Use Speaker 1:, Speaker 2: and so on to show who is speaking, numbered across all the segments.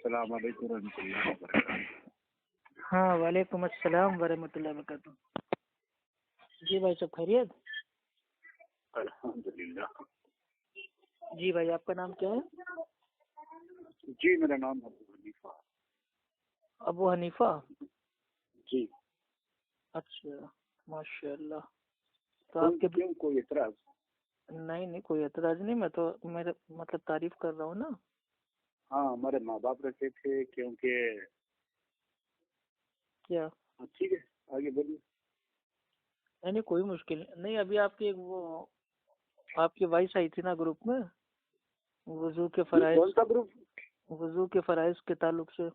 Speaker 1: السلام علیکم ورحمۃ اللہ وبرکاتہ۔
Speaker 2: ہاں وعلیکم السلام ورحمۃ اللہ وبرکاتہ۔ جی بھائی سب خیریت؟
Speaker 1: الحمدللہ۔
Speaker 2: جی بھائی آپ کا نام کیا ہے؟
Speaker 1: جی میرا نام ابو حنیفہ۔
Speaker 2: ابو حنیفہ؟
Speaker 1: جی
Speaker 2: اچھا ماشاء اللہ۔ تو آپ کے
Speaker 1: کیوں کوئی اعتراض؟
Speaker 2: نہیں کوئی اعتراض نہیں، میں تو میرے مطلب تعریف کر رہا ہوں نا۔
Speaker 1: ہاں ہمارے ماں باپ رہتے تھے کیونکہ
Speaker 2: کیا؟
Speaker 1: ٹھیک ہے آگے بولیے۔
Speaker 2: نہیں کوئی مشکل نہیں۔ ابھی آپ کی وہ آپ کی وائس آئی تھی نا گروپ میں، وضو کے فرائض۔
Speaker 1: کون سا گروپ؟
Speaker 2: وضو کے فرائض کے تعلق سے۔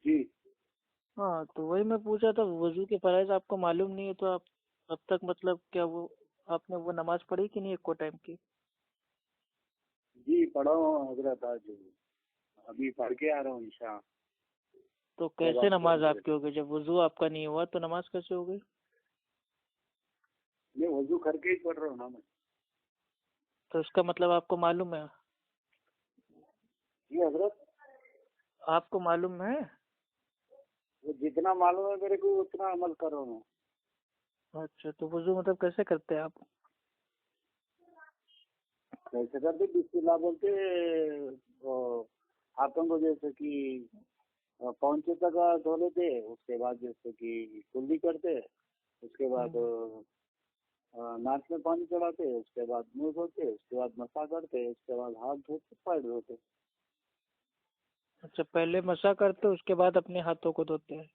Speaker 1: جی
Speaker 2: ہاں تو وہی میں پوچھا تھا، وضو کے فرائض آپ کو معلوم نہیں ہے تو آپ اب تک مطلب کیا وہ آپ نے وہ نماز پڑھی کہ نہیں ایک کو ٹائم کی؟
Speaker 1: جی پڑھا ہوں حضرت، آج ابھی پڑھ کے آ رہا ہوں عشاء۔
Speaker 2: تو کیسے نماز آپ کی ہوگی جب وضو آپ کا نہیں ہوا؟ تو نماز کیسے ہوگی؟
Speaker 1: میں وضو کر کے ہی پڑھ رہا ہوں نا میں۔
Speaker 2: تو اس کا مطلب آپ کو معلوم ہے؟
Speaker 1: جی حضرت
Speaker 2: آپ کو معلوم ہے؟
Speaker 1: وہ جتنا معلوم ہے میرے کو اتنا عمل کر رہا ہوں۔
Speaker 2: اچھا تو وضو مطلب کیسے کرتے ہیں آپ؟
Speaker 1: کیسے کرتے؟ بسم اللہ بولتے، ہاتھوں کو جیسے کہ پہنچے تک دھو لیتے، اس کے بعد جیسے کہ کلی کرتے، اس کے بعد ناک میں پانی چڑھاتے، اس کے بعد منہ دھوتے، اس کے بعد مسا کرتے، اس کے بعد ہاتھ دھوتے، پیر دھوتے۔
Speaker 2: اچھا پہلے مسا کرتے اس کے بعد اپنے ہاتھوں کو دھوتے ہیں،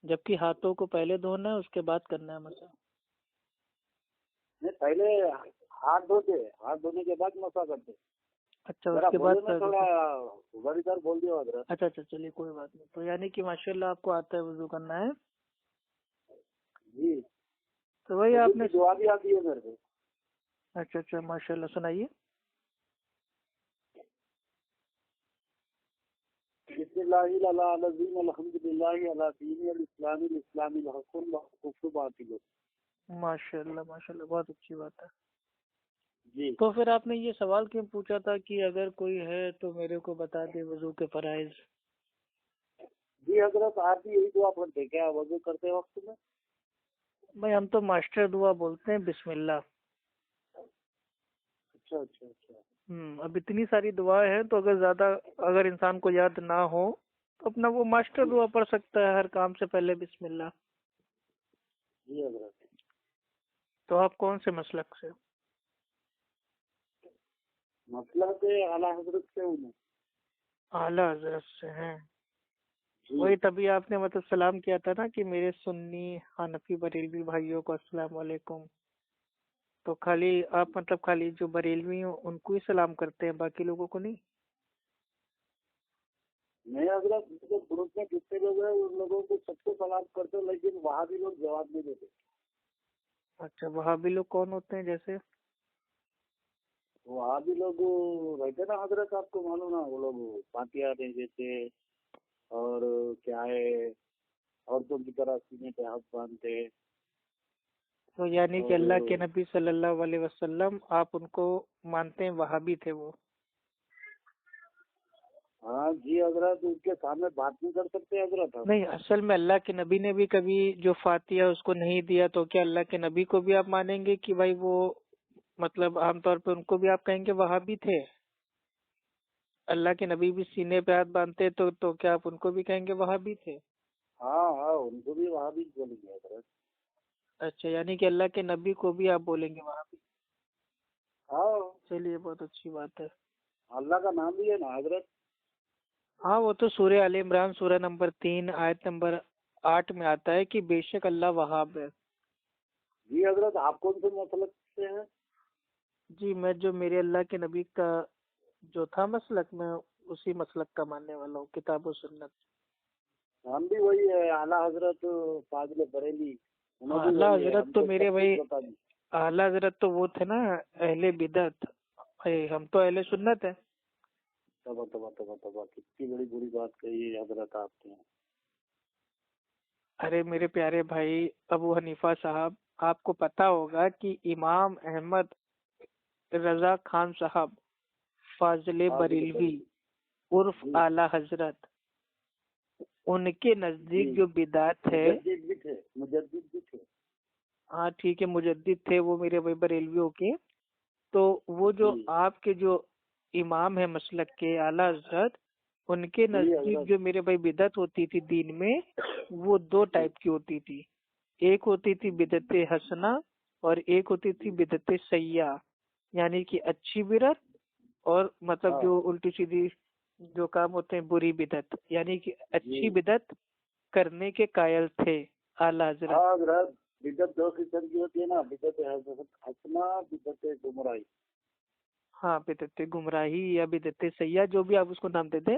Speaker 2: جبکہ ہاتھوں کو پہلے دھونا ہے اس کے بعد کرنا ہے مسا؟
Speaker 1: نہیں پہلے ہاتھ دھوتے، ہاتھ دھونے کے بعد مسا کرتے۔
Speaker 2: اچھا اس کے بعد
Speaker 1: تھوڑا ادھر ادھر بول دیا حضرت۔
Speaker 2: اچھا چلیے کوئی بات نہیں۔ تو یعنی کہ ماشاء اللہ آپ کو آتا ہے وضو کرنا ہے؟
Speaker 1: جی
Speaker 2: تو وہی آپ نے
Speaker 1: دعا بھی آتی ہے میرے کو۔
Speaker 2: اچھا ماشاء اللہ سنائیے۔
Speaker 1: بسم اللہ العظیم الحمد للہ علی دین الاسلام الاسلام الحق الحق باطل۔
Speaker 2: ماشاء اللہ بہت اچھی بات ہے۔
Speaker 1: جی
Speaker 2: تو پھر آپ نے یہ سوال کیوں پوچھا تھا کہ اگر کوئی ہے تو میرے کو بتا دے وضو کے فرائض؟
Speaker 1: جی حضرت آپ بھی یہی دعا پڑھتے کیا وضو کرتے وقت میں؟
Speaker 2: بھائی ہم تو ماسٹر دعا بولتے ہیں بسم اللہ۔
Speaker 1: اچھا
Speaker 2: اب اتنی ساری دعائیں ہیں تو اگر انسان کو یاد نہ ہو تو اپنا وہ ماسٹر دعا پڑھ سکتا ہے ہر کام سے پہلے بسم اللہ۔
Speaker 1: جی حضرت۔
Speaker 2: تو آپ کون سے مسلک سے؟
Speaker 1: مسلک اعلیٰ حضرت سے ہوں۔
Speaker 2: اعلیٰ حضرت سے ہیں؟
Speaker 1: جی
Speaker 2: وہی تبھی آپ نے مطلب سلام کیا تھا نا کہ میرے سنی حنفی بریلوی بھائیوں کو السلام علیکم۔ تو خالی جو بریلوی ہوں ان کو ہی سلام کرتے ہیں، باقی لوگوں کو نہیں؟
Speaker 1: نہیں حضرت، گروپ میں جتنے لوگ ہیں ان لوگوں کو سب کو سلام کرتے، لیکن وہاں بھی لوگ جواب نہیں دیتے۔
Speaker 2: اچھا وہاں بھی لوگ کون ہوتے ہیں جیسے؟
Speaker 1: وہاں بھی لوگ رہتے نا حضرت، آپ کو معلوم نا، وہ لوگ پانتیاں نہیں دیتے اور کیا ہے عورتوں کی طرح سینے پہ ہاتھ باندھتے۔
Speaker 2: تو یعنی کہ اللہ کے نبی صلی اللہ علیہ وسلم آپ ان کو مانتے ہیں وہابی تھے وہ؟
Speaker 1: ہاں جی حضرت، ان کے سامنے بات نہیں کر سکتے حضرت ہم۔
Speaker 2: نہیں اصل میں اللہ کے نبی نے بھی کبھی جو فاتحہ اس کو نہیں دیا، تو کیا اللہ کے نبی کو بھی آپ مانیں گے کہ بھائی وہ مطلب عام طور پہ ان کو بھی آپ کہیں گے وہابی تھے؟ اللہ کے نبی بھی سینے پہ ہاتھ باندھتے تو کیا آپ ان کو بھی کہیں گے وہابی تھے؟
Speaker 1: ہاں ان کو بھی وہاں بھی بولیں گے حضرت۔
Speaker 2: اچھا یعنی کہ اللہ کے نبی کو بھی آپ بولیں گے وہابی؟
Speaker 1: ہاں
Speaker 2: چلیے بہت اچھی بات ہے۔
Speaker 1: اللہ کا نام بھی ہے نا حضرت۔
Speaker 2: ہاں وہ تو سورہ آل عمران سورہ نمبر 3 آیت نمبر 8 میں آتا ہے کہ بے شک اللہ وہاب ہے۔
Speaker 1: جی حضرت، آپ کون سے مسلک سے ہیں؟
Speaker 2: جی میں جو میرے اللہ کے نبی کا جو تھا مسلک، میں اسی مسلک کا ماننے والا ہوں، کتاب و سنت۔
Speaker 1: ہم بھی وہی ہے، اعلیٰ حضرت فاضل بریلی۔
Speaker 2: اعلیٰ حضرت تو میرے بھائی اعلیٰ حضرت تو وہ تھے نا اہل بدعت، ہم تو اہل سنت ہیں۔
Speaker 1: تبا کتنی بڑی بری بات کہی ہے حضرت آپ نے۔
Speaker 2: ارے میرے پیارے بھائی ابو حنیفہ صاحب، آپ کو پتا ہوگا کہ امام احمد رضا خان صاحب فاضل بریلوی عرف اعلی حضرت، ان کے نزدیک جو بدعت ہے،
Speaker 1: مجدد بھی تھے.
Speaker 2: ہاں ٹھیک ہے مجدد تھے وہ میرے بھائی بریلویوں کے، تو وہ جو آپ کے جو امام ہے مسلک کے اعلیٰ حضرت، ان کے نزدیک جو میرے بھائی بدعت ہوتی تھی دین میں، وہ دو ٹائپ کی ہوتی تھی. ایک ہوتی تھی بدعت حسنہ اور ایک ہوتی تھی بدعت سیئہ، یعنی کہ اچھی بدعت اور مطلب جو الٹی سیدھی جو کام ہوتے ہیں بری بدعت، یعنی کہ اچھی بدعت کرنے کے قائل تھے اعلیٰ حضرت.
Speaker 1: بدعت دو قسم کی ہوتی ہے نا، بدعت حسنہ، بدعت گمراہی.
Speaker 2: ہاں بدعت گمراہی یا بدعت سیاح جو بھی آپ اس کو نام دیتے.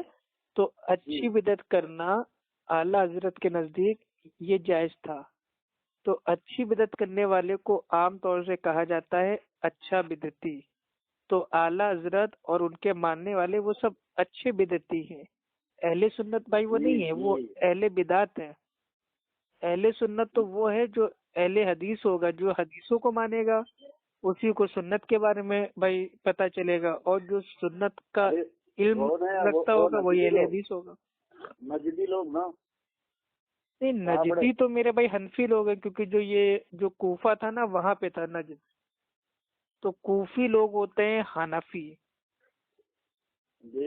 Speaker 2: تو اچھی بدعت کرنا اعلیٰ حضرت کے نزدیک یہ جائز تھا. تو اچھی بدعت کرنے والے کو عام طور سے کہا جاتا ہے اچھا بدعتی. تو اعلیٰ حضرت اور ان کے ماننے والے وہ سب اچھے بدعتی ہیں. اہل سنت بھائی وہ نہیں ہے، وہ اہل بدعت ہیں. اہل سنت تو وہ ہے جو اہل حدیث ہوگا، جو حدیثوں کو مانے گا، اسی کو سنت کے بارے میں بھائی پتہ چلے گا، اور جو سنت کا علم رکھتا ہوگا وہی اہل حدیث ہوگا.
Speaker 1: نجدی لوگ نا،
Speaker 2: نہیں نجدی تو میرے بھائی حنفی لوگ ہیں، کیونکہ جو یہ جو کوفہ تھا نا وہاں پہ تھا نجد. تو کوفی لوگ ہوتے ہیں حنفی.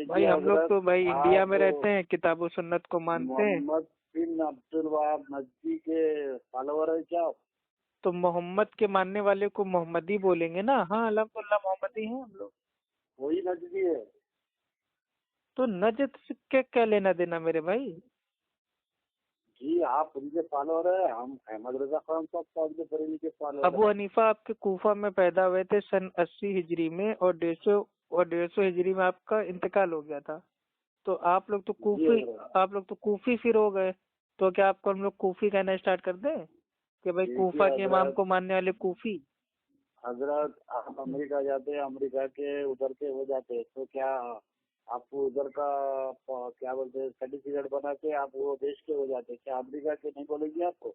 Speaker 2: بھائی ہم لوگ تو بھائی انڈیا میں رہتے ہیں، کتاب و سنت کو مانتے ہیں.
Speaker 1: محمد بن عبد الوہاب نجدی کے فالوور ہے کیا؟
Speaker 2: تو محمد کے ماننے والے کو محمدی بولیں گے نا. ہاں الحمدللہ محمدی ہیں ہم لوگ.
Speaker 1: وہی نجدی ہے.
Speaker 2: تو نجد سے کیا لینا دینا میرے بھائی؟
Speaker 1: جی آپ ان کے فالوور ہیں، ہم احمد رضا خان صاحب کے بریلی کے فالوور.
Speaker 2: ابو حنیفہ آپ کے کوفہ میں پیدا ہوئے تھے سن 80 ہجری میں، اور 150 ہجری میں آپ کا انتقال ہو گیا تھا. تو آپ لوگ تو کوفی پھر ہو گئے. تو کیا آپ کو ہم لوگ کوفی کہنا اسٹارٹ کر دیں کہ بھائی کوفہ کے امام کو ماننے والے کوفی؟
Speaker 1: حضرت آپ امریکہ جاتے ہیں، امریکہ کے ادھر کے ہو جاتے ہیں، تو کیا آپ کو ادھر کا کیا بولتے ہیں سرٹیفکیٹ بنا کے آپ وہ دیش کے ہو جاتے، کیا امریکہ کے نہیں بولیں گے آپ کو؟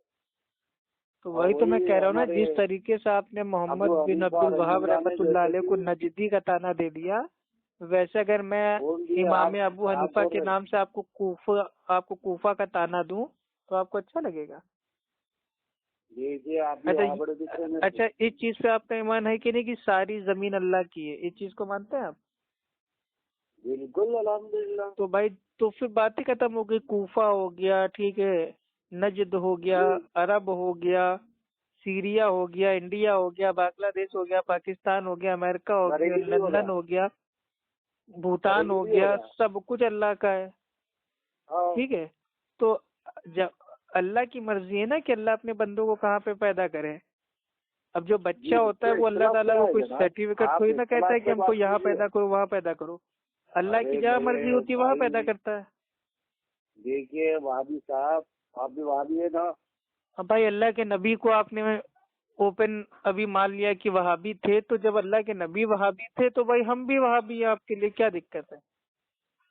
Speaker 2: تو وہی تو میں کہہ رہا ہوں نا، جس طریقے سے آپ نے محمد بن عبد الوہاب رحمۃ اللہ علیہ کو نجدی کا تانا دے دیا، ویسے اگر میں امام ابو حنیفہ کے نام سے آپ کو کوفہ کا تانا دوں تو آپ کو اچھا لگے گا؟ اچھا اس چیز پہ آپ کا ایمان ہے کہ نہیں کہ ساری زمین اللہ کی ہے؟ اس چیز کو مانتے ہیں آپ؟
Speaker 1: بالکل الحمدللہ.
Speaker 2: تو بھائی تو پھر بات ہی ختم ہو گئی. کوفہ ہو گیا، ٹھیک ہے، نجد ہو گیا، عرب ہو گیا، سیریا ہو گیا، انڈیا ہو گیا، بنگلہ دیش ہو گیا، پاکستان ہو گیا، امریکہ ہو گیا، لندن ہو گیا، بھوٹان ہو گیا، سب کچھ اللہ کا ہے. ٹھیک ہے، تو جب اللہ کی مرضی ہے نا کہ اللہ اپنے بندوں کو کہاں پہ پیدا کرے. اب جو بچہ ہوتا ہے وہ اللہ تعالیٰ کو کوئی سرٹیفکیٹ کوئی نہ کہتا ہے کہ ہم کو یہاں پیدا کرو وہاں پیدا کرو. اللہ کی جہاں مرضی ہوتی ہے وہاں پیدا کرتا ہے.
Speaker 1: دیکھیے وہابی صاحب، آپ بھی وہابی ہے نا.
Speaker 2: بھائی اللہ کے نبی کو آپ نے اوپن ابھی مان لیا کہ وہابی تھے، تو جب اللہ کے نبی وہابی تھے تو بھائی ہم بھی وہابی ہیں. آپ کے لیے کیا دقت ہے؟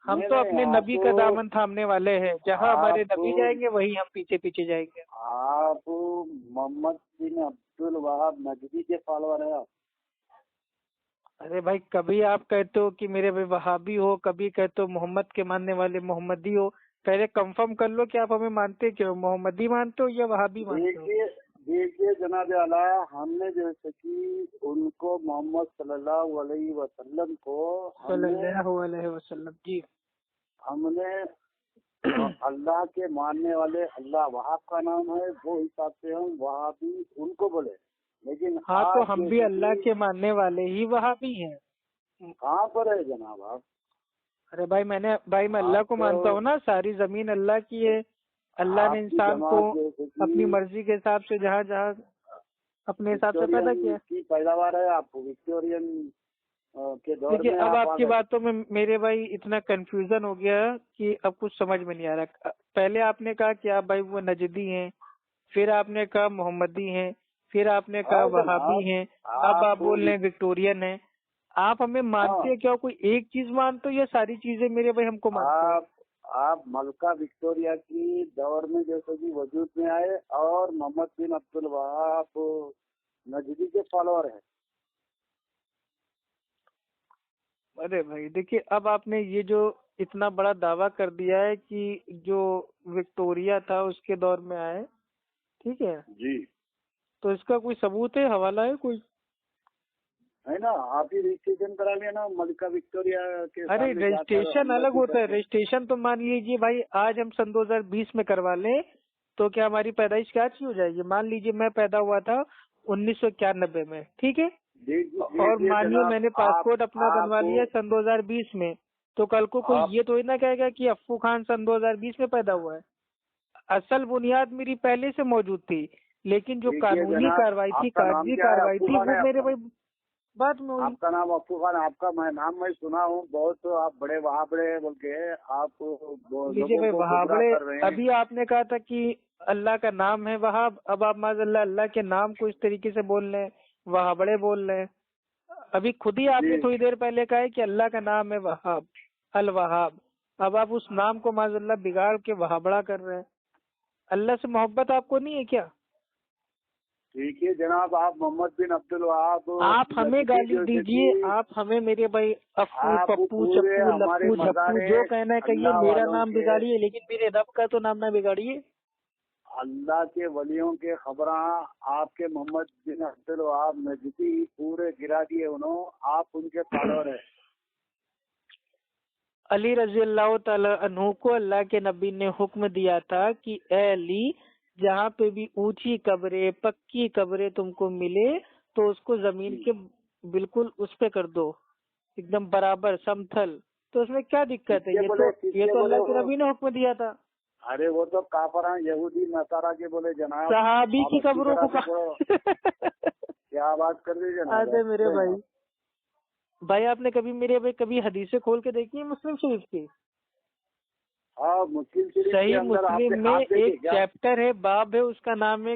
Speaker 2: ہم تو اپنے نبی کا دامن تھامنے والے ہیں. جہاں ہمارے نبی جائیں گے وہیں ہم پیچھے پیچھے جائیں گے.
Speaker 1: آپ محمد بن عبد الوہاب نجدی کے فالوور ہیں آپ.
Speaker 2: ارے بھائی کبھی آپ کہتے ہو کہ میرے بھائی وہابی ہو، کبھی کہتے ہو محمد کے ماننے والے محمدی ہو. پہلے کنفرم کر لو کہ آپ ہمیں مانتے کیوں، محمدی مانتے ہو یا وہابی مانتے ہو؟
Speaker 1: دیکھیے جناب اعلیٰ، ہم نے جیسے کہ ان کو محمد صلی اللہ علیہ وسلم کو
Speaker 2: صلی اللہ علیہ وسلم جی
Speaker 1: ہم نے اللہ کے ماننے والے، اللہ وہاب کا نام ہے، وہ حساب سے ہم وہابی ان کو بولے. لیکن
Speaker 2: ہاں تو ہم بھی اللہ کے ماننے والے ہی وہابی ہیں.
Speaker 1: کہاں پر ہے جناب آپ؟
Speaker 2: ارے بھائی میں اللہ کو مانتا ہوں نا. ساری زمین اللہ کی ہے. اللہ نے انسان کو اپنی مرضی کے حساب سے جہاں جہاں اپنے حساب سے پیدا کیا.
Speaker 1: کی پیداوار ہے آپ کو وکٹورین کے دور میں.
Speaker 2: دیکھیے اب آپ کی باتوں میں میرے بھائی اتنا کنفیوژن ہو گیا کہ اب کچھ سمجھ میں نہیں آ رہا. پہلے آپ نے کہا کہ آپ بھائی وہ نجدی ہیں، پھر آپ نے کہا محمدی ہیں، پھر آپ نے کہا وہابی ہیں، اب آپ بول رہے ہیں وکٹورین ہیں. آپ ہمیں مانتے ہیں کیا؟ کوئی ایک چیز مانتے ہو یا ساری چیزیں میرے بھائی ہم کو مانتے ہیں؟
Speaker 1: آپ ملکہ وکٹوریہ کی دور میں جیسے کہ وجود میں آئے اور محمد بن عبد الوہاب نجدی کے فالوور ہیں.
Speaker 2: ارے بھائی دیکھیے اب آپ نے یہ جو اتنا بڑا دعویٰ کر دیا ہے کہ جو وکٹوریا تھا اس کے دور میں آئے، ٹھیک ہے
Speaker 1: جی
Speaker 2: تو اس کا کوئی ثبوت ہے، حوالہ ہے کوئی؟
Speaker 1: ہے نا، آپ ہی رجسٹریشن کرا لیا نا ملکہ وکٹوریا کے
Speaker 2: ارے
Speaker 1: سامنے جا کر
Speaker 2: رجسٹریشن
Speaker 1: اللہ
Speaker 2: الگ
Speaker 1: کی
Speaker 2: ہوتا ہے،
Speaker 1: طرف سے۔
Speaker 2: رجسٹریشن تو مان لیجیے بھائی آج ہم سن 2020 میں کروا لیں تو کیا ہماری پیدائش کیا اچھی ہو جائے گی؟ مان لیجیے میں پیدا ہوا تھا 1991 میں، ٹھیک ہے، اور مانیے میں نے پاسپورٹ اپنا بنوا لیا سن 2020 میں، تو کل کو کوئی یہ تو نہ کہے گا کہ افو خان سن 2020 میں پیدا ہوا ہے۔ اصل بنیاد میری پہلے سے موجود تھی، لیکن جو قانونی کاروائی تھی، کاغذی کاروائی تھی، وہ میرے بھائی بات میں ہوئی۔
Speaker 1: آپ کا نام افو خان، آپ کا نام میں سنا ہوں بہت، آپ بڑے وہاں بڑے بول کے آپ
Speaker 2: لیجیے بھائی وہابڑے، ابھی آپ نے کہا تھا کہ اللہ کا نام ہے وہاب، اب آپ معاذ اللہ کے نام کو اس طریقے سے بول رہے ہیں، وہابڑے بول رہے ہیں۔ ابھی خود ہی آپ نے تھوڑی دیر پہلے کہا ہے کہ اللہ کا نام ہے وہاب، الوہاب، اب آپ اس نام کو معاذ اللہ بگاڑ کے وہابڑا کر رہے ہیں۔ اللہ سے محبت آپ کو نہیں ہے کیا؟
Speaker 1: ٹھیک ہے جناب، آپ محمد بن عبد الوہاب،
Speaker 2: آپ ہمیں گالی دیجیے، آپ ہمیں میرے بھائی افو، پپو، چپو، لپو، جھپو جو کہنا ہے کہیے، میرا نام بگاڑیے لیکن میرے رب کا تو نام نہ بگاڑیے۔
Speaker 1: اللہ کے ولیوں کے خبراں آپ کے محمد بن عبد الوہاب نجدی پورے گرا دیے انہوں، آپ ان کے فالوور ہیں۔
Speaker 2: علی رضی اللہ تعالی عنہ کو اللہ کے نبی نے حکم دیا تھا کہ اے علی، جہاں پہ بھی اونچی قبریں، پکی قبریں تم کو ملے تو اس کو زمین کے بالکل اس پہ کر دو، ایک دم برابر سمتھل۔ تو اس میں کیا دقت ہے؟ یہ تو اللہ کے نبی نے حکم دیا تھا۔
Speaker 1: ارے وہ تو کافراں یہودی نصارا کے بولے جناب،
Speaker 2: صحابی کی قبروں کو
Speaker 1: کیا بات کر رہی جناب؟
Speaker 2: میرے بھائی آپ نے کبھی میرے بھائی کبھی حدیثیں کھول کے دیکھی ہیں مسلم شریف کی؟
Speaker 1: ہاں، مسلم شریف
Speaker 2: صحیح مسلم میں ایک چیپٹر ہے، باب ہے، اس کا نام ہے،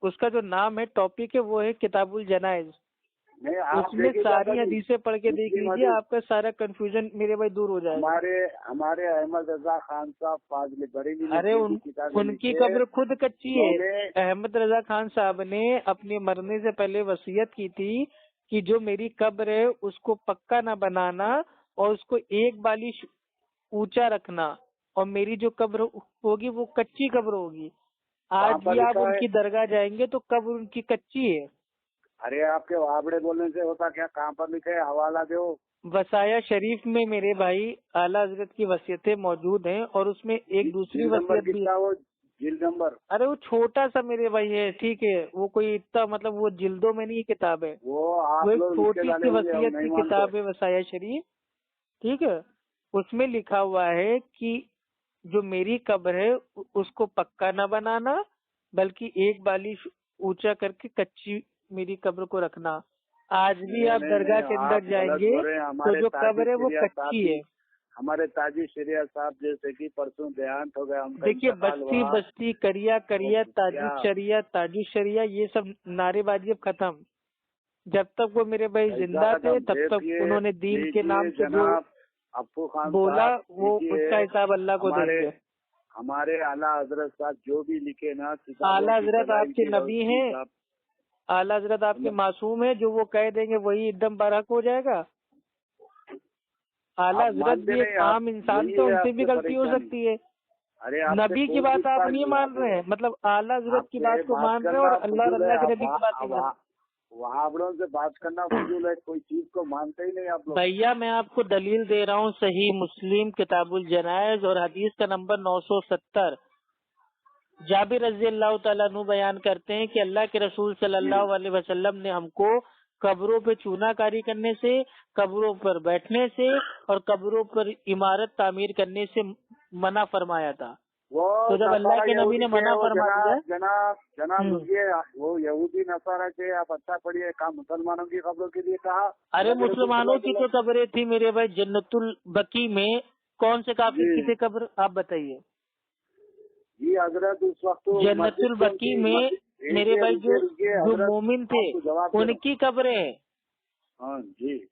Speaker 2: اس کا جو نام ہے ٹاپک ہے وہ ہے کتاب الجنائز۔ اس میں ساری حدیثیں پڑھ کے دیکھ لیجیے، آپ کا سارا کنفیوژن میرے بھائی دور ہو جائے گا۔
Speaker 1: ہمارے احمد رضا خان صاحب فاضل بریلوی،
Speaker 2: ارے ان کی قبر خود کچی ہے۔ احمد رضا خان صاحب نے اپنے مرنے سے پہلے وصیت کی تھی کہ جو میری قبر ہے اس کو پکا نہ بنانا اور اس کو ایک بالش اونچا رکھنا، اور میری جو قبر ہوگی وہ کچی قبر ہوگی۔ آج بھی آپ ان کی درگاہ جائیں گے تو قبر ان کی کچی ہے۔
Speaker 1: ارے آپ کے وابڑے بولنے سے ہوتا کیا؟ کہاں پر لکھے ہے؟ حوالہ دو۔
Speaker 2: وصایا شریف میں میرے بھائی اعلیٰ حضرت کی وصیتیں موجود ہیں، اور اس میں ایک دوسری وصیت بھی،
Speaker 1: جلد نمبر،
Speaker 2: ارے وہ چھوٹا سا میرے بھائی ہے، ٹھیک ہے، وہ کوئی اتنا مطلب وہ جلدوں میں نہیں کتاب ہے، وہ ایک چھوٹی سی وصیت کی کتاب ہے وصایا شریف، ٹھیک ہے۔ اس میں لکھا ہوا ہے کہ جو میری قبر ہے اس کو پکا نہ بنانا بلکہ ایک بالش اونچا کر کے کچی میری قبر کو رکھنا۔ آج بھی آپ درگاہ کے اندر جائیں گے تو جو قبر ہے وہ کچی ہے۔
Speaker 1: ہمارے تاجی شریعہ صاحب جیسے کہ پرسوں دیہانت ہو گیا،
Speaker 2: دیکھیے بستی بستی، کریا کریا، تاجی شریعہ، تاجی شریعہ، یہ سب نعرے بازی اب ختم۔ جب تک وہ میرے بھائی زندہ تھے تب تک انہوں نے دین کے نام سے جو
Speaker 1: افو خان
Speaker 2: بولا وہ اس کا حساب اللہ کو دیں گے۔
Speaker 1: ہمارے اعلیٰ حضرت صاحب جو بھی لکھے نا،
Speaker 2: اعلیٰ حضرت آپ کے نبی ہیں، اعلیٰ حضرت آپ کے معصوم ہیں، جو وہ کہہ دیں گے وہی ایک دم برحق ہو جائے گا۔ اعلیٰ حضرت بھی ایک عام انسان، تو ان سے بھی غلطی ہو سکتی ہے۔ نبی کی بات آپ نہیں مان رہے ہیں، مطلب اعلیٰ حضرت کی بات کو مان رہے ہیں اور اللہ کے نبی کی بات نہیں مان رہے۔
Speaker 1: وہاں بڑوں سے بات کرنا فضول ہے، کوئی چیز کو مانتے ہی نہیں آپ لوگ۔
Speaker 2: بھیا میں آپ کو دلیل دے رہا ہوں، صحیح مسلم کتاب الجنائز اور حدیث کا نمبر 970۔ جابر رضی اللہ تعالیٰ عنہ بیان کرتے ہیں کہ اللہ کے رسول صلی اللہ علیہ وسلم نے ہم کو قبروں پہ چونا کاری کرنے سے، قبروں پر بیٹھنے سے اور قبروں پر عمارت تعمیر کرنے سے منع فرمایا تھا۔ تو جب اللہ کے نبی نے منع فرما دیا،
Speaker 1: جناب وہ یہودی نصارہ کے، آپ اچھا پڑھیے، کہا مسلمانوں کی قبروں کے لیے کہا؟
Speaker 2: ارے مسلمانوں کی تو قبریں تھی میرے بھائی جنت البقیع میں، کون سے کافر کی تھی قبر آپ بتائیے؟
Speaker 1: جی حضرت اس وقت
Speaker 2: جنت البقیع میں میرے بھائی جو مومن تھے ان کی قبریں۔
Speaker 1: ہاں جی،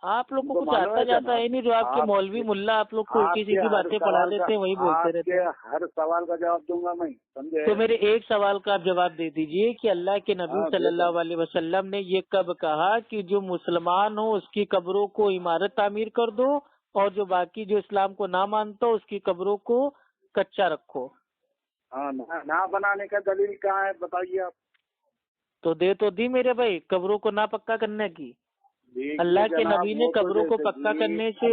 Speaker 2: آپ لوگ کو کچھ آتا جاتا ہے نہیں، جو آپ کے مولوی ملا آپ لوگ کو الٹی سیدھی باتیں پڑھا دیتے ہیں وہی بولتے رہتے ہیں۔
Speaker 1: ہر سوال کا جواب دوں گا میں، سمجھے؟
Speaker 2: تو میرے ایک سوال کا آپ جواب دے دیجئے کہ اللہ کے نبی صلی اللہ علیہ وسلم نے یہ کب کہا کہ جو مسلمان ہو اس کی قبروں کو عمارت تعمیر کر دو، اور جو باقی جو اسلام کو نہ مانتا ہو اس کی قبروں کو کچا رکھو.
Speaker 1: ہاں نہ بنانے کا دلیل کہاں ہے بتائیے آپ.
Speaker 2: تو دے تو دی میرے بھائی قبروں کو نہ پکا کرنے کی. اللہ کے نبی نے قبروں کو پکا کرنے سے،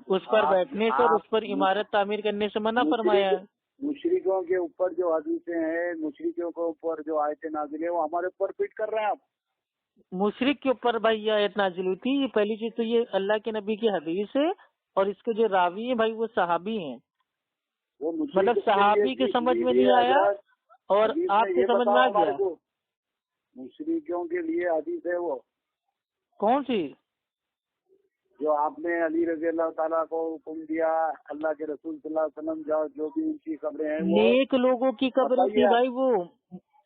Speaker 2: اس پر بیٹھنے سے اور اس پر عمارت تعمیر کرنے سے منع فرمایا ہے.
Speaker 1: مشرکوں کے اوپر جو حدیثیں ہیں، مشرکوں کے اوپر جو آیتیں نازل ہیں، وہ ہمارے اوپر فٹ کر رہے ہیں آپ.
Speaker 2: مشرک کے اوپر بھائی یہ آیت نازل ہوئی تھی. پہلی چیز تو یہ اللہ کے نبی کی حدیث ہے، اور اس کے جو راوی ہیں بھائی وہ صحابی ہیں. مطلب صحابی کے سمجھ میں نہیں آیا اور آپ کے سمجھ میں آ گیا.
Speaker 1: مشرکوں کے لیے حدیث ہے وہ
Speaker 2: کون سی؟
Speaker 1: جو آپ نے علی رضی اللہ تعالیٰ کو حکم دیا، اللہ کے رسول صلی اللہ علیہ وسلم جو بھی ان کی قبریں ہیں وہ
Speaker 2: نیک لوگوں کی قبریں تھی بھائی، وہ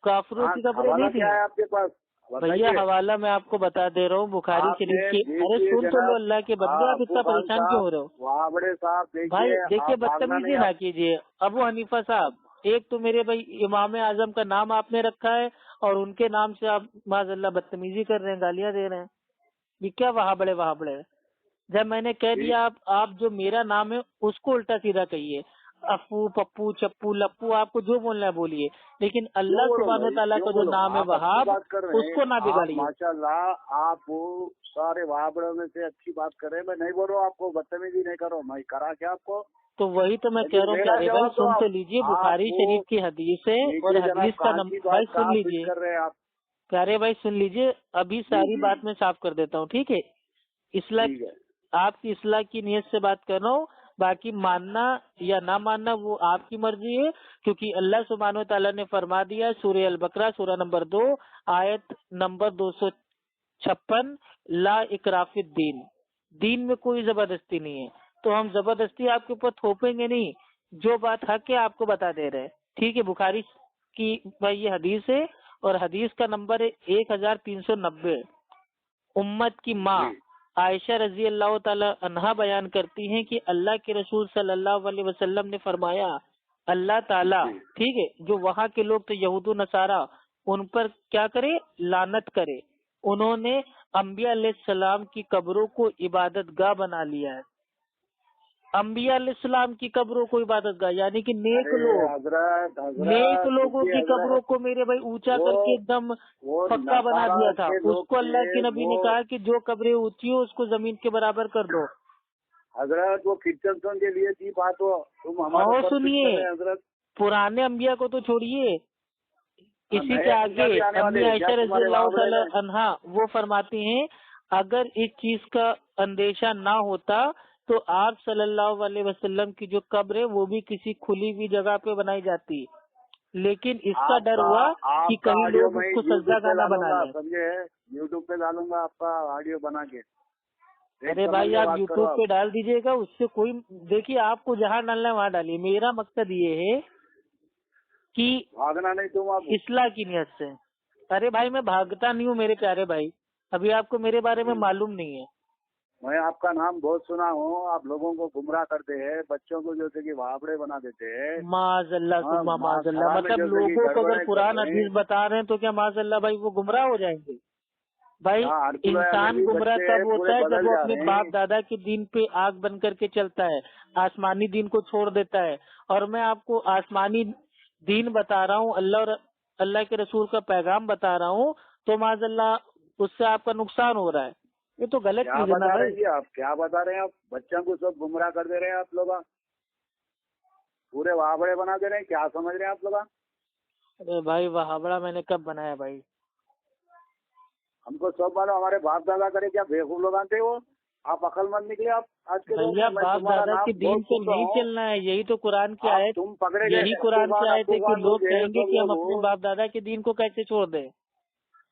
Speaker 2: کافروں کی قبریں نہیں تھی.
Speaker 1: کیا ہے آپ کے پاس؟
Speaker 2: بھیا حوالہ میں آپ کو بتا دے رہا ہوں بخاری شریف کی. ارے سن تو لو اللہ کے بندے، آپ اتنا پریشان کیوں ہو رہے ہو؟
Speaker 1: وہاں بڑے صاحب
Speaker 2: بھائی دیکھیے بدتمیزی نہ کیجیے. ابو حنیفہ صاحب، ایک تو میرے بھائی امام اعظم کا نام آپ نے رکھا ہے اور ان کے نام سے آپ معاذ اللہ بدتمیزی کر رہے ہیں، گالیاں دے رہے ہیں. یہ کیا وہاں بڑے جب میں نے کہہ دیا آپ جو میرا نام ہے اس کو الٹا سیدھا کہیے. افو پپو چپو لپو آپ کو جو بولنا ہے بولیے، لیکن اللہ سبحانہ و تعالیٰ کا جو نام ہے وہاب اس کو نہ بگاڑیے.
Speaker 1: ماشاء اللہ آپ سارے وہابڑوں میں سے اچھی بات کر رہے ہیں. میں نہیں بول رہا ہوں آپ کو بدتمیزی نہیں کرو، میں کرا کیا آپ کو؟
Speaker 2: تو وہی تو میں کہہ رہا ہوں پیارے بھائی سن تو لیجیے، بخاری شریف کی حدیث ہے اور حدیث کا نمبر بھائی سن لیجیے. پیارے بھائی سن لیجیے، ابھی ساری بات میں صاف کر دیتا ہوں، ٹھیک ہے؟ اصلاح، آپ کی اصلاح کی نیت سے بات کر رہا ہوں، باقی ماننا یا نہ ماننا وہ آپ کی مرضی ہے، کیونکہ اللہ سبحانہ و تعالیٰ نے فرما دیا سورہ البقرہ سورہ نمبر 2 آیت نمبر 256 لا اکراہ فی الدین، دین میں کوئی زبردستی نہیں ہے. تو ہم زبردستی آپ کے اوپر تھوپیں گے نہیں، جو بات حق ہے آپ کو بتا دے رہے ہیں، ٹھیک ہے؟ بخاری کی بھائی یہ حدیث ہے اور حدیث کا نمبر ہے 1390. امت کی ماں عائشہ رضی اللہ تعالی عنہا بیان کرتی ہیں کہ اللہ کے رسول صلی اللہ علیہ وسلم نے فرمایا اللہ تعالیٰ، ٹھیک ہے، جو وہاں کے لوگ تو یہود و نصارہ، ان پر کیا کرے؟ لعنت کرے. انہوں نے انبیاء علیہ السلام کی قبروں کو عبادت گاہ بنا لیا ہے. انبیاء علیہ السلام کی قبروں کو عبادت گاہ یعنی کہ نیک لوگ، نیک لوگوں کی قبروں کو میرے بھائی اونچا کر کے ایک دم پکا بنا دیا تھا. اس کو اللہ کے نبی نے کہا کہ جو قبریں اونچی ہو اس کو زمین کے برابر کر دو.
Speaker 1: حضرت وہ کرسچن کے لیے تھی بات،
Speaker 2: اور سنیے پرانے انبیاء کو تو چھوڑیے، اسی کے آگے امی عائشہ رضی اللہ تعالی عنہا وہ فرماتی ہیں اگر اس چیز کا اندیشہ نہ ہوتا تو آپ صلی اللہ علیہ وسلم کی جو قبر ہے وہ بھی کسی کھلی ہوئی جگہ پہ بنائی جاتی، لیکن اس کا ڈر ہوا کہ کہیں لوگ اس کو سجدہ گاہ نہ بنا لیں.
Speaker 1: سمجھے؟ یوٹیوب پہ ڈالوں گا آپ کا آڈیو بنا کے.
Speaker 2: ارے بھائی آپ یوٹیوب پہ ڈال دیجیے گا، اس سے کوئی، دیکھیے آپ کو جہاں ڈالنا ہے وہاں ڈالیے. میرا مقصد یہ ہے کہ
Speaker 1: بھاگنا نہیں تم آپ
Speaker 2: اصلاح کی نیت سے. ارے بھائی میں بھاگتا نہیں ہوں میرے پیارے بھائی، ابھی آپ کو میرے بارے میں معلوم نہیں ہے.
Speaker 1: میں آپ کا نام بہت سنا ہوں، آپ لوگوں کو گمراہ کرتے ہیں، بچوں کو جیسے کہ وہابڑے بنا دیتے ہیں.
Speaker 2: معاذ اللہ ثم معاذ اللہ، مطلب لوگوں کو اگر قرآن حدیث بتا رہے ہیں تو کیا معاذ اللہ بھائی وہ گمراہ ہو جائیں گے؟ بھائی انسان گمراہ تب ہوتا ہے جب وہ اپنے باپ دادا کے دین پہ آگ بن کر کے چلتا ہے، آسمانی دین کو چھوڑ دیتا ہے. اور میں آپ کو آسمانی دین بتا رہا ہوں، اللہ اور اللہ کے رسول کا پیغام بتا رہا ہوں، تو معاذ اللہ اس سے آپ کا نقصان ہو رہا ہے. یہ تو غلط چیز ہے نا بھائی.
Speaker 1: آپ کیا بتا رہے ہیں؟ آپ بچوں کو سب گمراہ کر دے رہے ہیں، آپ لوگ پورے وہابڑے بنا دے رہے ہیں. کیا سمجھ رہے ہیں آپ لوگ؟
Speaker 2: ارے بھائی وہابڑا میں نے کب بنایا بھائی؟
Speaker 1: ہم کو سب معلوم، ہمارے باپ دادا کرے کیا بیوقوف لوگ تھے وہ. آپ عقل مند نکلے آپ آج کے
Speaker 2: بھیا باپ دادا کے دین پہ نہیں چلنا ہے، یہی تو قرآن کی آیت، یہی قرآن کی آیت ہے کہ لوگ کہیں گے کہ ہم اپنے باپ دادا کے دین کو کیسے چھوڑ دیں.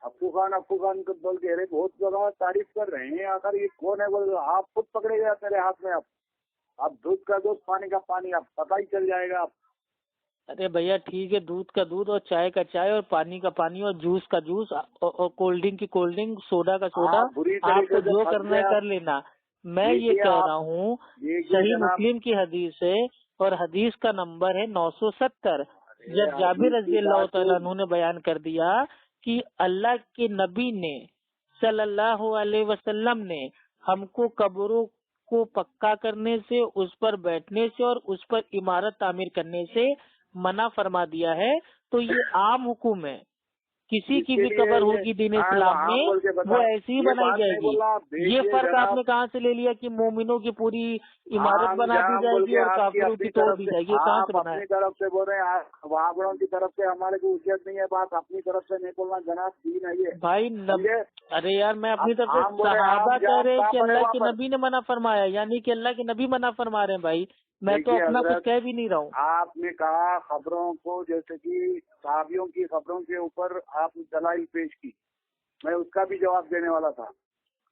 Speaker 1: ابو خان کو بول کے بہت زیادہ تعریف کر رہے ہیں. آخر یہ کون ہے بول؟ آپ خود پکڑے گئے میرے ہاتھ میں. اب دودھ کا دودھ پانی کا پانی، اب پتہ ہی چل جائے گا. آپ
Speaker 2: ارے بھیا ٹھیک ہے، دودھ کا دودھ اور چائے کا چائے اور پانی کا پانی اور جوس کا جوس اور کولڈ ڈرنک کی کولڈ ڈرنک، سوڈا کا سوڈا، آپ کو جو کرنا ہے کر لینا. میں یہ کہہ رہا ہوں صحیح مسلم کی حدیث ہے اور حدیث کا نمبر ہے 970. جب جابر رضی اللہ تعالیٰ عنہ نے بیان کر دیا کہ اللہ کے نبی نے صلی اللہ علیہ وسلم نے ہم کو قبروں کو پکا کرنے سے، اس پر بیٹھنے سے اور اس پر عمارت تعمیر کرنے سے منع فرما دیا ہے۔ تو یہ عام حکم ہے، کسی کی بھی قبر ہوگی دین اسلام میں وہ ایسی ہی بنائی جائے گی۔ یہ فرق آپ نے کہاں سے لے لیا کہ مومنوں کی پوری عمارت بنا دی جائے گی اور کافروں کی توڑ دی جائے گی؟ یہ کہاں سے بنا ہے؟
Speaker 1: اپنی طرف سے بول رہے ہیں، وہابڑوں کی طرف سے ہمارے کو اجازت نہیں ہے، بات اپنی طرف سے نہیں بولنا جناب، دین ہے یہ
Speaker 2: بھائی۔ ارے یار میں اپنی طرف سے صحابہ کہہ رہے ہیں کہ اللہ کے نبی نے منع فرمایا، یعنی کہ اللہ کے نبی منع فرما رہے ہیں بھائی، میں تو اپنا کچھ کہہ بھی نہیں رہا ہوں۔
Speaker 1: آپ نے کہا خبروں کو، جیسے کہ صحابیوں کی خبروں کے اوپر آپ نے دلائل پیش کی، میں اس کا بھی جواب دینے والا تھا،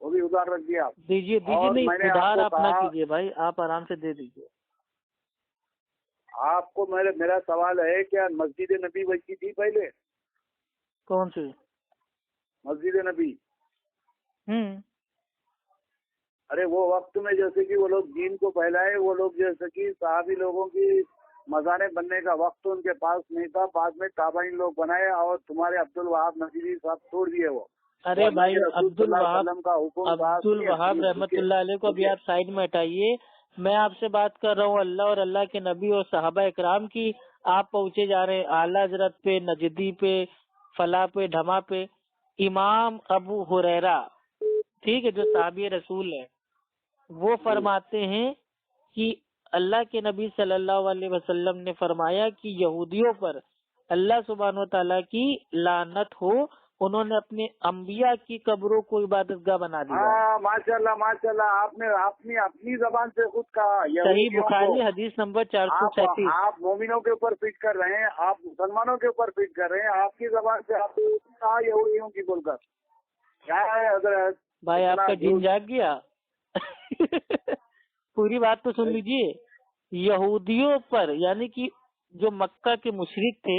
Speaker 1: وہ بھی ادھار رکھ دیا۔
Speaker 2: دیجیے نہیں، ادھار آپ نہ کیجیے بھائی، آپ آرام سے دے دیجیے۔
Speaker 1: آپ کو میرا سوال ہے، کیا مسجد نبی بچی تھی پہلے؟
Speaker 2: کون سی
Speaker 1: مسجد نبی؟
Speaker 2: ہوں
Speaker 1: ارے وہ وقت میں جیسے کہ وہ لوگ دین کو پھیلائے، وہ لوگ جیسے کہ صحابی لوگوں کی مزاریں بننے کا وقت ان کے پاس نہیں تھا، بعد میں تابعین لوگ بنائے اور تمہارے عبد الوہاب نصیری صاحب چھوڑ دیے وہ۔
Speaker 2: ارے بھائی عبد الوہاب رحمت اللہ علیہ کو ابھی آپ سائڈ میں ہٹائیے، میں آپ سے بات کر رہا ہوں اللہ اور اللہ کے نبی اور صحابہ اکرام کی۔ آپ پہنچے جا رہے ہیں اعلیٰ حضرت پہ، نجدی پہ، فلاں پہ، ڈھما پہ۔ امام ابو ہریرہ، ٹھیک ہے، جو صحابی رسول ہے، وہ فرماتے ہیں کہ اللہ کے نبی صلی اللہ علیہ وسلم نے فرمایا کہ یہودیوں پر اللہ سبحانہ و تعالیٰ کی لعنت ہو، انہوں نے اپنے انبیاء کی قبروں کو عبادت گاہ بنا دیا۔
Speaker 1: ماشاء اللہ، آپ نے اپنی زبان سے خود کہا۔
Speaker 2: صحیح بخاری حدیث نمبر 437۔
Speaker 1: آپ مومنوں کے اوپر فٹ کر رہے ہیں، آپ مسلمانوں کے اوپر فٹ کر رہے ہیں، آپ کی زبان سے آپ نے کہا یہودیوں کی بول کر، کیا ہے حضرت؟
Speaker 2: بھائی آپ کا جن جاگ گیا؟ پوری بات تو سن لیجیے۔ یہودیوں پر یعنی کہ جو مکہ کے مشرک تھے،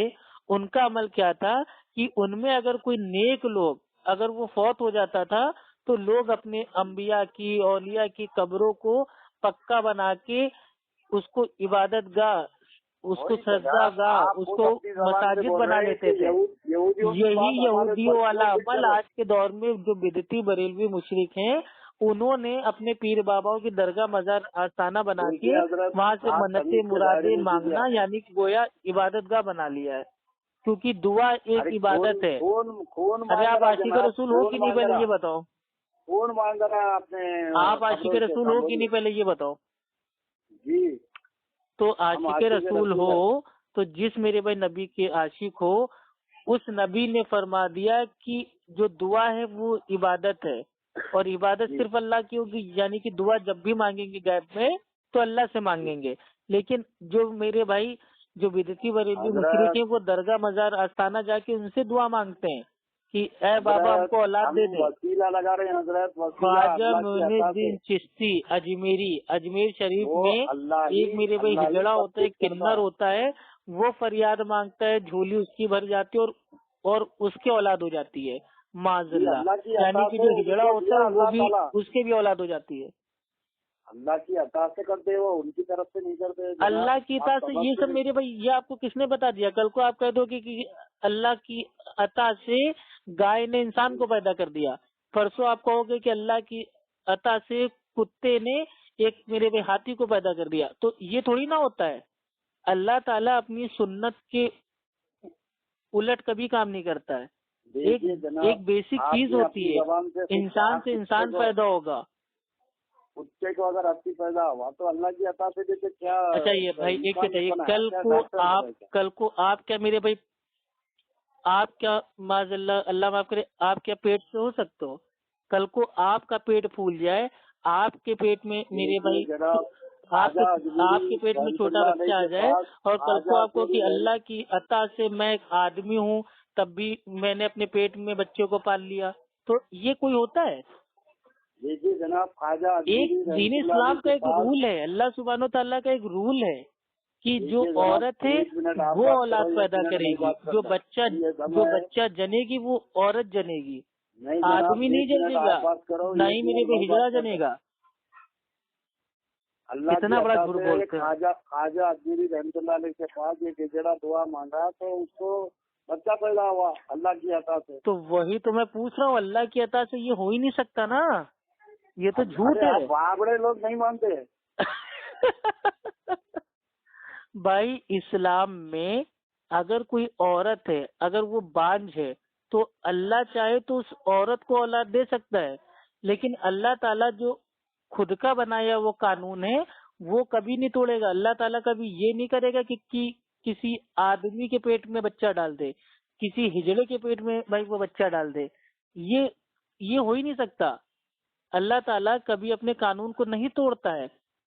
Speaker 2: ان کا عمل کیا تھا کہ ان میں اگر کوئی نیک لوگ اگر وہ فوت ہو جاتا تھا تو لوگ اپنے انبیاء کی، اولیاء کی قبروں کو پکا بنا کے اس کو عبادت گاہ، اس کو سجدہ گاہ، اس کو مساجد بنا لیتے تھے۔ یہی یہودیوں والا عمل آج کے دور میں جو بدعتی بریلوی مشرک ہیں، انہوں نے اپنے پیر باباؤں کی درگاہ مزار آستانہ بنا کے وہاں سے منتیں مرادیں مانگنا یعنی گویا عبادت گاہ بنا لیا ہے، کیونکہ دعا ایک عبادت ہے۔ ارے آپ عاشق رسول ہو کہ نہیں پہلے یہ بتاؤ؟
Speaker 1: کون مانگ رہا ہے آپ نے؟
Speaker 2: آپ عاشق رسول ہو کہ نہیں پہلے یہ بتاؤ؟
Speaker 1: جی
Speaker 2: تو عاشق رسول ہو تو جس میرے بھائی نبی کے عاشق ہو، اس نبی نے فرما دیا کہ جو دعا ہے وہ عبادت ہے، اور عبادت صرف اللہ کی ہوگی، یعنی کہ دعا جب بھی مانگیں گے غیب میں تو اللہ سے مانگیں گے۔ لیکن جو میرے بھائی جو بدعتی بریلوی مشرک ہیں، وہ درگاہ مزار آستانہ جا کے ان سے دعا مانگتے ہیں کہ اے بابا ہم کو اولاد دے دے۔
Speaker 1: وسیلہ لگا رہے ہیں حضرت،
Speaker 2: خواجہ معین الدین چشتی اجمیر شریف میں ایک میرے بھائی ہجڑا ہوتا ہے، کنر ہوتا ہے، وہ فریاد مانگتا ہے، جھولی اس کی بھر جاتی ہے اور اس کی اولاد ہو جاتی ہے، معاذ اللہ، یعنی کہ جو ہجڑا ہوتا ہے وہ بھی اس کے بھی اولاد ہو جاتی ہے۔
Speaker 1: اللہ کی عطا سے کرتے ہو، ان کی طرف سے نہیں کرتے۔
Speaker 2: اللہ کی عطا سے یہ سب میرے بھائی، یہ آپ کو کس نے بتا دیا؟ کل کو آپ کہہ دو کہ اللہ کی عطا سے گائے نے انسان کو پیدا کر دیا، پرسوں آپ کہو گے کہ اللہ کی عطا سے کتے نے ایک میرے بھائی ہاتھی کو پیدا کر دیا، تو یہ تھوڑی نہ ہوتا ہے۔ اللہ تعالیٰ اپنی سنت کے الٹ کبھی کام نہیں کرتا ہے۔ ایک بیسک چیز ہوتی ہے، انسان سے انسان پیدا ہوگا،
Speaker 1: کتے کو اگر ہاتھی پیدا ہوا تو اللہ کی عطا سے دیکھے کیا۔
Speaker 2: اچھا یہ بھائی ایک بتائیے، کل کو آپ کیا میرے بھائی، آپ کیا معاذ اللہ معاف کرے، آپ کیا پیٹ سے ہو سکتے ہو؟ کل کو آپ کا پیٹ پھول جائے، آپ کے پیٹ میں میرے بھائی آپ کے پیٹ میں چھوٹا بچہ آ جائے اور کل کو آپ کو کہ اللہ کی عطا سے میں ایک آدمی ہوں تب بھی میں نے اپنے پیٹ میں بچے کو پال لیا، تو یہ کوئی ہوتا ہے؟
Speaker 1: دیکھیے جناب،
Speaker 2: ایک دین اسلام کا ایک رول ہے، اللہ سبحانہ و تعالیٰ کا ایک رول ہے کہ جو عورت ہے وہ اولاد پیدا کرے گی، جو بچہ جنے گی وہ عورت جنے گی، آدمی نہیں جنے گا، نہ ہی میرے کو ہجڑا جنے گا۔ کتنا بڑا جھوٹ بولتے ہیں۔
Speaker 1: خواجہ اجمیری رحمۃ اللہ علیہ کے پاس ایک ہجڑا دعا مانگا تو اس کو بچہ پیدا ہوا اللہ کی عطا سے۔
Speaker 2: تو وہی تو میں پوچھ رہا ہوں، اللہ کی عطا سے یہ ہو ہی نہیں سکتا نا۔ یہ تو جھوٹ ہے.
Speaker 1: بابڑے لوگ نہیں مانتے.
Speaker 2: بھائی اسلام میں اگر کوئی عورت ہے، اگر وہ بانجھ ہے، تو اللہ چاہے تو اس عورت کو اولاد دے سکتا ہے، لیکن اللہ تعالیٰ جو خود کا بنایا وہ قانون ہے وہ کبھی نہیں توڑے گا. اللہ تعالیٰ کبھی یہ نہیں کرے گا کہ کسی آدمی کے پیٹ میں بچہ ڈال دے، کسی ہجڑے کے پیٹ میں بھائی وہ بچہ ڈال دے. یہ ہو ہی نہیں سکتا. اللہ تعالیٰ کبھی اپنے قانون کو نہیں توڑتا ہے.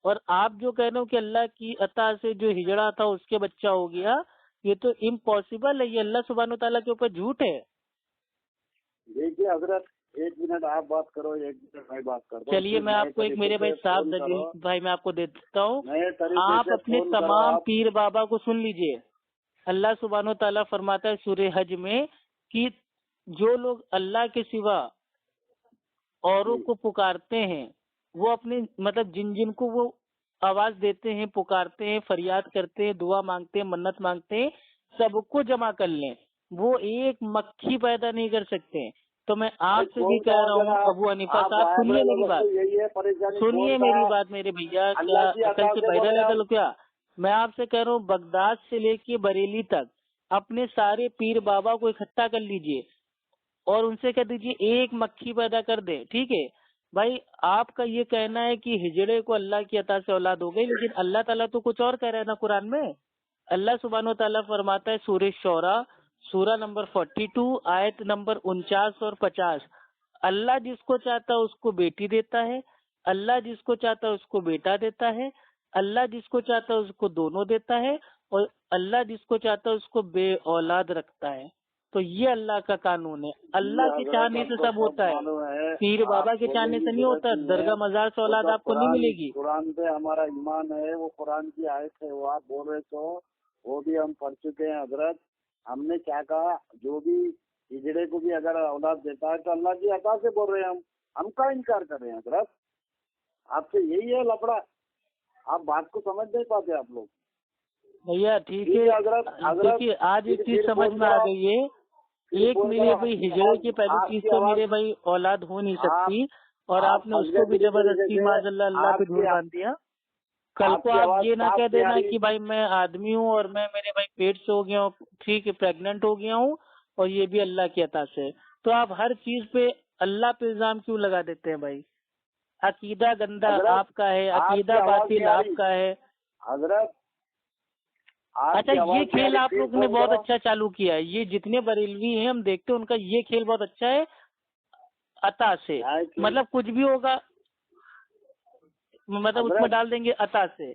Speaker 2: اور آپ جو کہہ رہے ہو کہ اللہ کی عطا سے جو ہجڑا تھا اس کے بچہ ہو گیا، یہ تو امپاسبل ہے. یہ اللہ سبحانہ تعالیٰ کے اوپر جھوٹ ہے.
Speaker 1: دیکھیے حضرت، 1 منٹ آپ بات کرو، 1 منٹ میں بات کرتا ہوں.
Speaker 2: چلیے میں آپ کو ایک میرے بھائی صاحب بھائی میں آپ کو دے دیتا ہوں. آپ اپنے تمام پیر بابا کو سن لیجئے. اللہ سبحانہ تعالیٰ فرماتا ہے سورہ حج میں کہ جو لوگ اللہ کے سوا اوروں کو پکارتے ہیں، وہ اپنے مطلب جن کو وہ آواز دیتے ہیں، پکارتے ہیں، فریاد کرتے ہیں، دعا مانگتے ہیں، منت مانگتے ہیں، سب کو جمع کر لیں، وہ ایک مکھی پیدا نہیں کر سکتے. تو میں آپ سے بھی کہہ رہا ہوں ابو حنیفہ صاحب، سنیے میری بات، سنیے میری بات میرے بھیا. کیا عقل سے بہرا لے چلو کیا؟ میں آپ سے کہہ رہا ہوں بغداد سے لے کے بریلی تک اپنے سارے پیر بابا کو اکٹھا کر لیجئے اور ان سے کہہ دیجئے ایک مکھی پیدا کر دے. ٹھیک ہے بھائی، آپ کا یہ کہنا ہے کہ ہجڑے کو اللہ کی عطا سے اولاد ہو گئی، لیکن اللہ تعالیٰ تو کچھ اور کہہ رہا ہے نا قرآن میں. اللہ سبحانہ و تعالیٰ فرماتا ہے سورہ شعراء سورہ نمبر 42 آیت نمبر 49 اور 50، اللہ جس کو چاہتا ہے اس کو بیٹی دیتا ہے، اللہ جس کو چاہتا ہے اس کو بیٹا دیتا ہے، اللہ جس کو چاہتا ہے اس کو دونوں دیتا ہے، اور اللہ جس کو چاہتا ہے اس کو بے اولاد رکھتا ہے. تو یہ اللہ کا قانون ہے. اللہ کے چاہنے سے سب ہوتا ہے، پیر بابا کے چاہنے سے نہیں ہوتا. درگاہ مزار سے اولاد آپ کو نہیں ملے گی.
Speaker 1: قرآن پہ ہمارا ایمان ہے، وہ قرآن کی آیت ہے. وہ آپ بول رہے تو وہ بھی ہم پڑھ چکے ہیں حضرت. ہم نے کیا کہا، جو بھی ہجڑے کو بھی اگر اولاد دیتا ہے تو اللہ کی عطا سے بول رہے ہیں. ہم کا انکار کر رہے ہیں حضرت؟ آپ سے یہی ہے لفڑا، آپ بات کو سمجھ نہیں پاتے آپ لوگ.
Speaker 2: بھیا ٹھیک ہے دیکھیے، آج ایک چیز سمجھ میں آ گئی ہے. ایک میرے بھائی ہجڑے کی پہلی چیز تو میرے بھائی اولاد ہو نہیں سکتی، اور آپ نے اس کو بھی زبردستی معاذ اللہ پہ دھول باندھ دیا. کل کو آپ یہ نہ کہہ دینا کہ بھائی میں آدمی ہوں اور میں میرے بھائی پیٹ سے ہو گیا ہوں، ٹھیک ہے پریگننٹ ہو گیا ہوں اور یہ بھی اللہ کی عطا سے. تو آپ ہر چیز پہ اللہ پہ الزام کیوں لگا دیتے ہیں بھائی؟ عقیدہ گندا آپ کا ہے، عقیدہ باطل آپ کا ہے
Speaker 1: حضرت.
Speaker 2: اچھا یہ کھیل آپ لوگ نے بہت اچھا چالو کیا ہے. یہ جتنے بریلوی ہیں ہم دیکھتے ہیں ان کا یہ کھیل بہت اچھا ہے عطا سے. مطلب کچھ بھی ہوگا مطلب اس میں ڈال دیں گے عطا سے،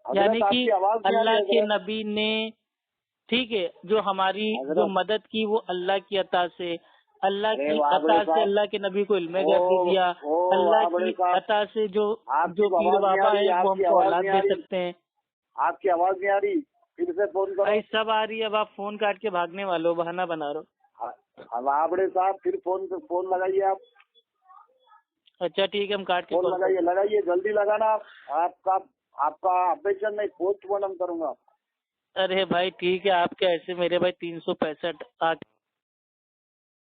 Speaker 2: یعنی کہ اللہ کے نبی نے ٹھیک ہے جو ہماری جو مدد کی وہ اللہ کی عطا سے، اللہ کی عطا سے اللہ کے نبی کو علم غیب دے دیا، اللہ کی عطا سے جو پیر بابا ہے وہ ہم کو اولاد دے سکتے ہیں.
Speaker 1: آپ کی آواز نہیں آ رہی، پھر سے فون کرو.
Speaker 2: بھائی سب آ رہی ہے، اب آپ فون کاٹ کے بھاگنے والے ہو، بہانہ بنا رہے ہو.
Speaker 1: اب آبڑے صاحب پھر فون لگائیے آپ.
Speaker 2: اچھا ٹھیک ہے ہم کاٹ کے
Speaker 1: فون لگائیے جلدی لگانا. آپ کا آپریشن میں پوسٹ مارٹم کروں گا.
Speaker 2: ارے بھائی ٹھیک ہے، آپ کے ایسے میرے بھائی 365